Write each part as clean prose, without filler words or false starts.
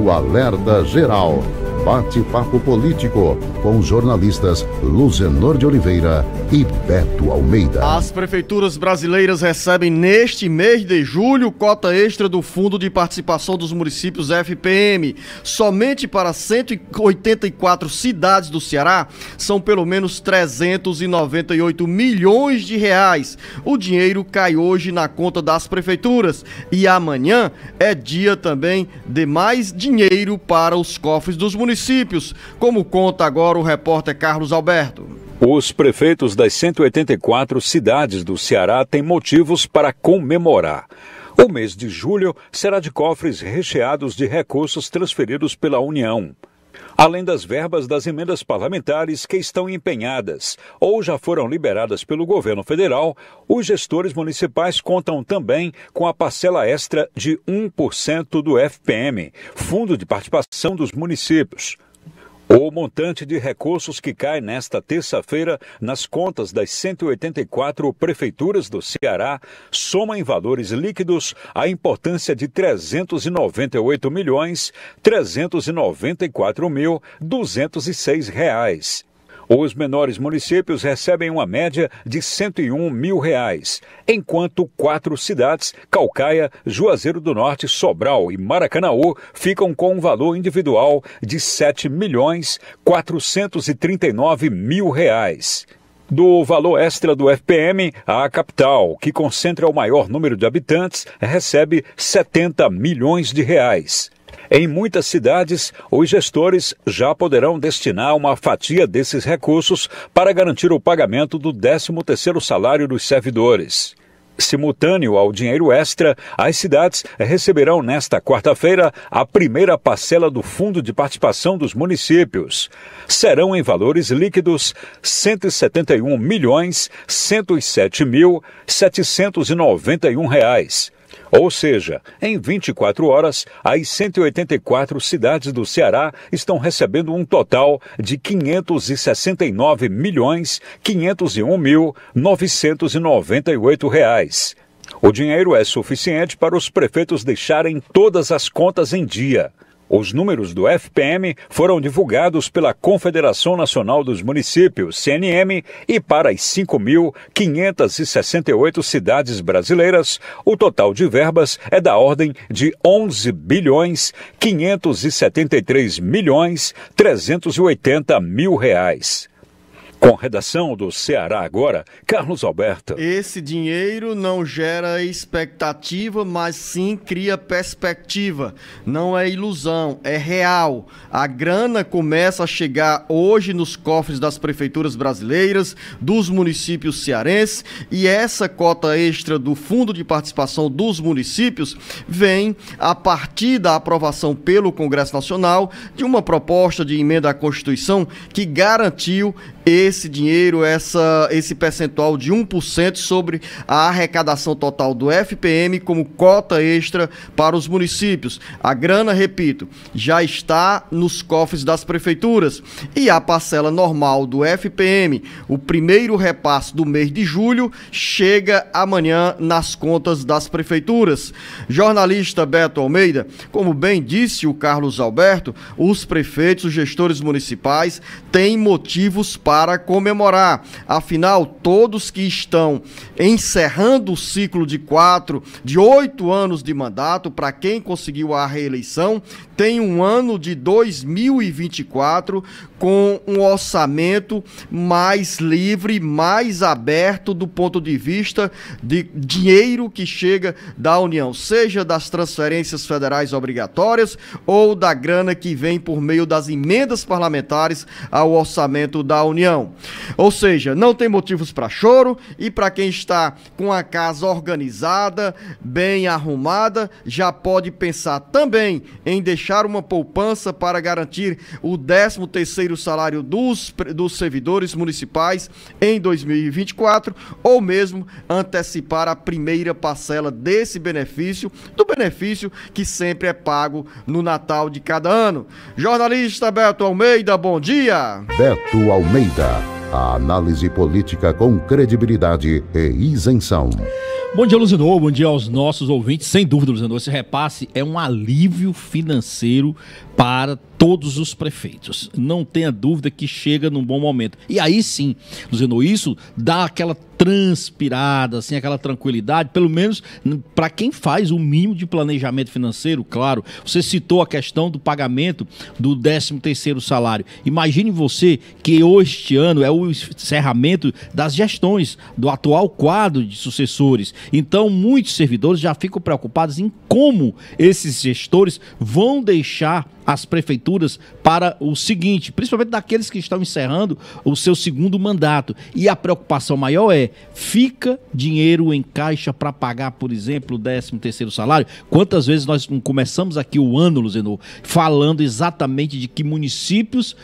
o Alerta Geral. Bate-papo político com os jornalistas Luzenor de Oliveira e Beto Almeida. As prefeituras brasileiras recebem neste mês de julho cota extra do Fundo de Participação dos Municípios FPM. Somente para 184 cidades do Ceará são pelo menos 398 milhões de reais. O dinheiro cai hoje na conta das prefeituras e amanhã é dia também de mais dinheiro para os cofres dos municípios, como conta agora o repórter Carlos Alberto. Os prefeitos das 184 cidades do Ceará têm motivos para comemorar. O mês de julho será de cofres recheados de recursos transferidos pela União, além das verbas das emendas parlamentares que estão empenhadas ou já foram liberadas pelo governo federal. Os gestores municipais contam também com a parcela extra de 1% do FPM, Fundo de Participação dos Municípios. O montante de recursos que cai nesta terça-feira nas contas das 184 prefeituras do Ceará soma em valores líquidos a importância de R$ 394.394.206. Os menores municípios recebem uma média de R$ 101 mil, enquanto 4 cidades, Caucaia, Juazeiro do Norte, Sobral e Maracanaú, ficam com um valor individual de R$ 7.439.000. Do valor extra do FPM, a capital, que concentra o maior número de habitantes, recebe R$ 70 milhões. Em muitas cidades, os gestores já poderão destinar uma fatia desses recursos para garantir o pagamento do 13º salário dos servidores. Simultâneo ao dinheiro extra, as cidades receberão nesta quarta-feira a primeira parcela do Fundo de Participação dos Municípios. Serão em valores líquidos R$ 171.107.791. Ou seja, em 24 horas, as 184 cidades do Ceará estão recebendo um total de R$ 569.501.998. O dinheiro é suficiente para os prefeitos deixarem todas as contas em dia. Os números do FPM foram divulgados pela Confederação Nacional dos Municípios, CNM, e para as 5.568 cidades brasileiras, o total de verbas é da ordem de R$ 11.573.380.000. Com redação do Ceará Agora, Carlos Alberto. Esse dinheiro não gera expectativa, mas sim cria perspectiva. Não é ilusão, é real. A grana começa a chegar hoje nos cofres das prefeituras brasileiras, dos municípios cearenses, e essa cota extra do Fundo de Participação dos Municípios vem a partir da aprovação pelo Congresso Nacional de uma proposta de emenda à Constituição que garantiu esse dinheiro, esse percentual de 1% sobre a arrecadação total do FPM como cota extra para os municípios. A grana, repito, já está nos cofres das prefeituras e a parcela normal do FPM, o primeiro repasse do mês de julho, chega amanhã nas contas das prefeituras. Jornalista Beto Almeida, como bem disse o Carlos Alberto, os prefeitos, os gestores municipais têm motivos para comemorar. Afinal, todos que estão encerrando o ciclo de 8 anos de mandato, para quem conseguiu a reeleição, tem um ano de 2024 com um orçamento mais livre, mais aberto do ponto de vista de dinheiro que chega da União, seja das transferências federais obrigatórias ou da grana que vem por meio das emendas parlamentares ao orçamento da União. Ou seja, não tem motivos para choro e para quem está com a casa organizada, bem arrumada, já pode pensar também em deixar uma poupança para garantir o 13º salário dos servidores municipais em 2024 ou mesmo antecipar a primeira parcela desse benefício, do benefício que sempre é pago no Natal de cada ano. Jornalista Beto Almeida, bom dia! Beto Almeida, a análise política com credibilidade e isenção. Bom dia, Luzinor. Bom dia aos nossos ouvintes. Sem dúvida, Luzinor, esse repasse é um alívio financeiro para todos os prefeitos. Não tenha dúvida que chega num bom momento. E aí sim, Luzinor, isso dá aquela transpirada, assim, aquela tranquilidade, pelo menos para quem faz o mínimo de planejamento financeiro, claro. Você citou a questão do pagamento do 13º salário. Imagine você que este ano é o encerramento das gestões do atual quadro de sucessores. Então, muitos servidores já ficam preocupados em como esses gestores vão deixar as prefeituras para o seguinte, principalmente daqueles que estão encerrando o seu segundo mandato. E a preocupação maior é, fica dinheiro em caixa para pagar, por exemplo, o 13º salário? Quantas vezes nós começamos aqui o ano, Luzenor, falando exatamente de que municípios,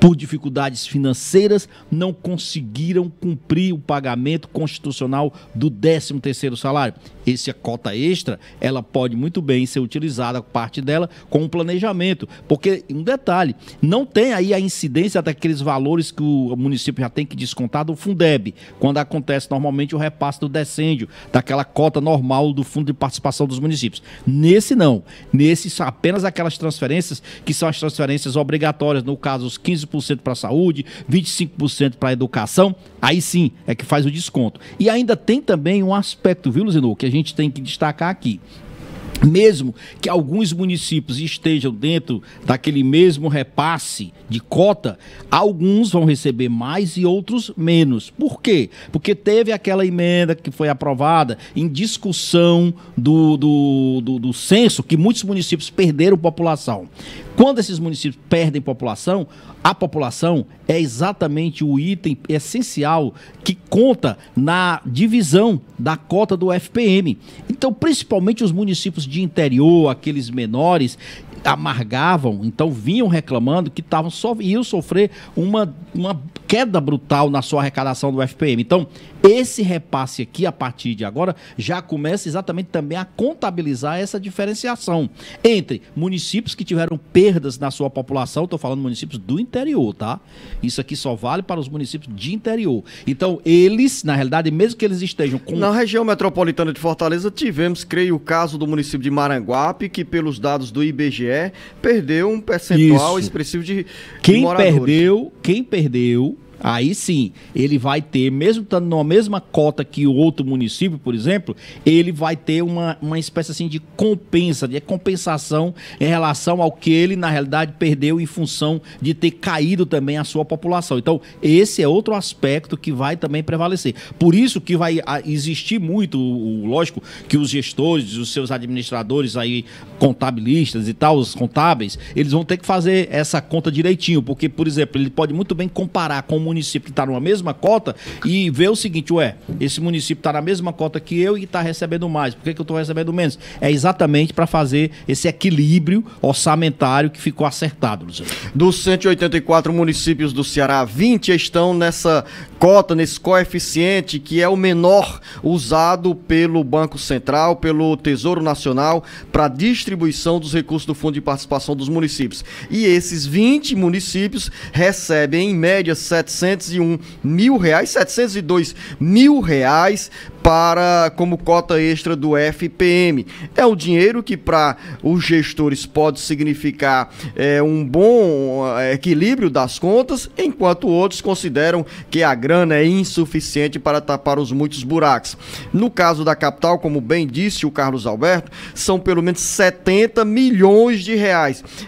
por dificuldades financeiras, não conseguiram cumprir o pagamento constitucional do 13º salário? Essa cota extra, ela pode muito bem ser utilizada, parte dela, com um planejamento. Porque, um detalhe, não tem aí a incidência daqueles valores que o município já tem que descontar do Fundeb, quando acontece normalmente o repasse do decêndio, daquela cota normal do Fundo de Participação dos Municípios. Nesse não. Nesse são apenas aquelas transferências que são as transferências obrigatórias, no caso os 15% para a saúde, 25% para a educação, aí sim é que faz o desconto. E ainda tem também um aspecto, viu, Luzinor, que a gente tem que destacar aqui. Mesmo que alguns municípios estejam dentro daquele mesmo repasse de cota, alguns vão receber mais e outros menos. Por quê? Porque teve aquela emenda que foi aprovada em discussão do censo, que muitos municípios perderam população. Quando esses municípios perdem população, a população é exatamente o item essencial que conta na divisão da cota do FPM. Então, principalmente os municípios de interior, aqueles menores, amargavam, então vinham reclamando que iam sofrer uma queda brutal na sua arrecadação do FPM. Então, esse repasse aqui, a partir de agora, já começa exatamente também a contabilizar essa diferenciação entre municípios que tiveram perdas na sua população, estou falando municípios do interior, tá? Isso aqui só vale para os municípios de interior. Então, eles, na realidade, mesmo que eles estejam com... Na região metropolitana de Fortaleza, tivemos, creio, o caso do município de Maranguape, que pelos dados do IBGE, perdeu um percentual expressivo de moradores. Quem perdeu, aí sim, ele vai ter, mesmo estando numa mesma cota que o outro município, por exemplo, ele vai ter uma espécie assim de compensação em relação ao que ele, na realidade, perdeu em função de ter caído também a sua população. Então, esse é outro aspecto que vai também prevalecer. Por isso que vai existir muito, lógico, que os gestores, os seus administradores aí, contabilistas e tal, os contábeis, eles vão ter que fazer essa conta direitinho, porque, por exemplo, ele pode muito bem comparar com o município que está numa mesma cota e ver o seguinte, esse município está na mesma cota que eu e está recebendo mais, por que eu estou recebendo menos? É exatamente para fazer esse equilíbrio orçamentário que ficou acertado, Luciano. Dos 184 municípios do Ceará, 20 estão nessa cota, nesse coeficiente que é o menor usado pelo Banco Central, pelo Tesouro Nacional, para distribuição dos recursos do Fundo de Participação dos Municípios. E esses 20 municípios recebem, em média, R$702 mil como cota extra do FPM. É um dinheiro que para os gestores pode significar um bom equilíbrio das contas, enquanto outros consideram que a grana é insuficiente para tapar os muitos buracos. No caso da capital, como bem disse o Carlos Alberto, são pelo menos R$70 milhões.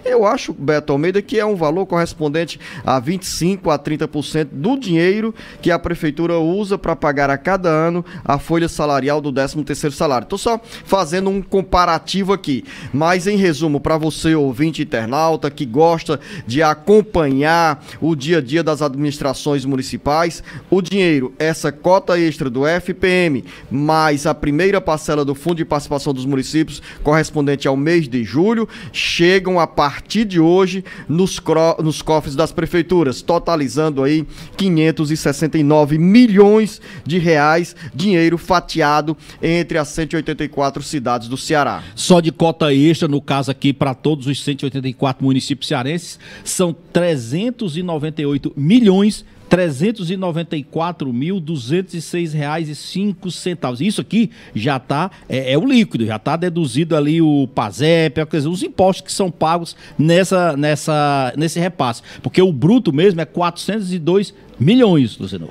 Eu acho, Beto Almeida, que é um valor correspondente a 25% a 30% do dinheiro que a prefeitura usa para pagar a cada ano a folha salarial do 13º salário. Estou só fazendo um comparativo aqui, mas em resumo, para você, ouvinte internauta, que gosta de acompanhar o dia a dia das administrações municipais, o dinheiro, essa cota extra do FPM, mais a primeira parcela do Fundo de Participação dos Municípios, correspondente ao mês de julho, chegam a partir de hoje nos cofres das prefeituras, totalizando aí R$569 milhões, dinheiro fatiado entre as 184 cidades do Ceará. Só de cota extra, no caso aqui, para todos os 184 municípios cearenses, são R$398 milhões R$ 394.206,05. Isso aqui já está, é o líquido, já está deduzido ali o PASEP, quer dizer, os impostos que são pagos nesse repasse. Porque o bruto mesmo é 402 milhões, Luciano.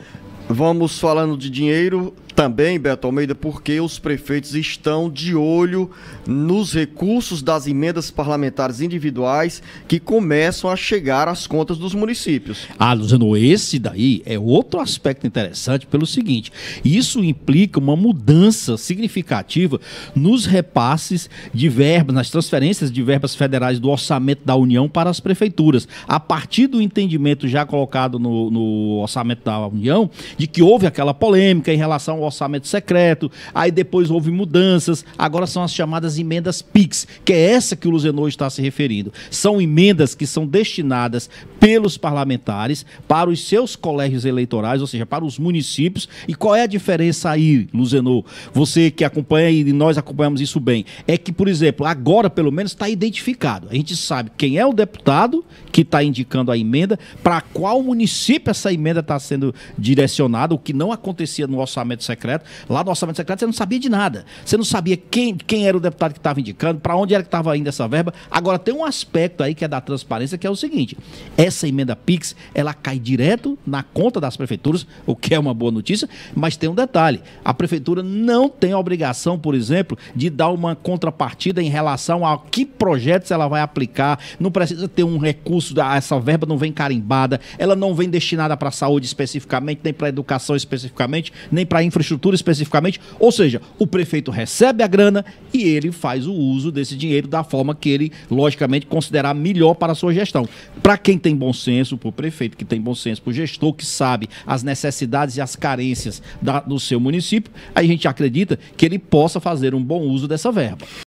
Vamos falando de dinheiro também, Beto Almeida, porque os prefeitos estão de olho nos recursos das emendas parlamentares individuais que começam a chegar às contas dos municípios. Luciano, esse daí é outro aspecto interessante pelo seguinte: isso implica uma mudança significativa nos repasses de verbas, nas transferências de verbas federais do orçamento da União para as prefeituras. A partir do entendimento já colocado no orçamento da União, de que houve aquela polêmica em relação ao orçamento secreto, aí depois houve mudanças, agora são as chamadas emendas PIX, que é essa que o Luzenor está se referindo. São emendas que são destinadas pelos parlamentares para os seus colégios eleitorais, ou seja, para os municípios. E qual é a diferença aí, Luzenor? Você que acompanha, e nós acompanhamos isso bem, é que, por exemplo, agora pelo menos está identificado. A gente sabe quem é o deputado que está indicando a emenda, para qual município essa emenda está sendo direcionada, o que não acontecia no orçamento secreto. Lá no orçamento secreto você não sabia de nada. Você não sabia quem era o deputado que estava indicando, para onde era que estava indo essa verba. Agora tem um aspecto aí que é da transparência, que é o seguinte: essa emenda PIX, ela cai direto na conta das prefeituras, o que é uma boa notícia, mas tem um detalhe: a prefeitura não tem a obrigação, por exemplo, de dar uma contrapartida em relação a que projetos ela vai aplicar. Não precisa ter um recurso, essa verba não vem carimbada, ela não vem destinada para a saúde especificamente, nem para a educação especificamente, nem para a infraestrutura especificamente. Ou seja, o prefeito recebe a grana e ele faz o uso desse dinheiro da forma que ele, logicamente, considerar melhor para a sua gestão. Para quem tem bom senso, para o prefeito que tem bom senso, para o gestor que sabe as necessidades e as carências do seu município, a gente acredita que ele possa fazer um bom uso dessa verba.